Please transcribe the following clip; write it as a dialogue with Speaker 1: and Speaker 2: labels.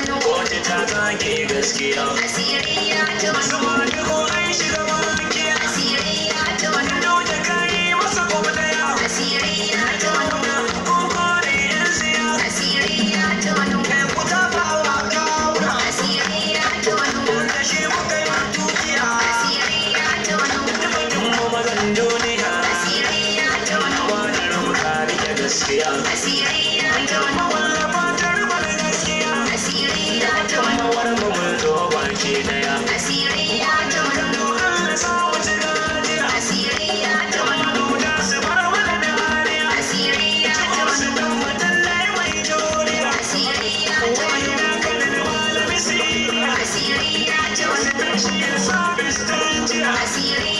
Speaker 1: tono.
Speaker 2: Kotu ta zage gaskiya.
Speaker 1: Asiri ya tono.
Speaker 2: Sama da ko an shiga mulki.
Speaker 1: Asiri ya tono.
Speaker 2: Yau da kai masa gobe daya.
Speaker 1: Asiri ya tono.
Speaker 2: Kun kore yan siya.
Speaker 1: Asiri ya tono.
Speaker 2: Ku ta bawa kauna.
Speaker 1: Asiri ya tono.
Speaker 2: Da shi muka yi tukiya.
Speaker 1: Asiri ya tono.
Speaker 2: Mutum mu mazan duniya.
Speaker 1: Asiri ya tono.
Speaker 2: Wani ruka rike gaskiya.
Speaker 1: Asiri ya tono.
Speaker 2: Wallafa tarbar gaskiya.
Speaker 1: Asiri ya tono.
Speaker 2: Mawar mu mun zo baki daya.
Speaker 1: Asiri ya tono.
Speaker 2: Allah sa mu ci gajiya.
Speaker 1: Asiri ya tono.
Speaker 2: Da su bar mana dariya.
Speaker 1: Asiri ya
Speaker 2: Su
Speaker 1: tono.
Speaker 2: dan mutallai mai juriya.
Speaker 1: Asiri ya
Speaker 2: Wani
Speaker 1: tono.
Speaker 2: na kanin malami siriya.
Speaker 1: Asiri ya tono.
Speaker 2: Shi ya sa bistanjiya.
Speaker 1: Asiri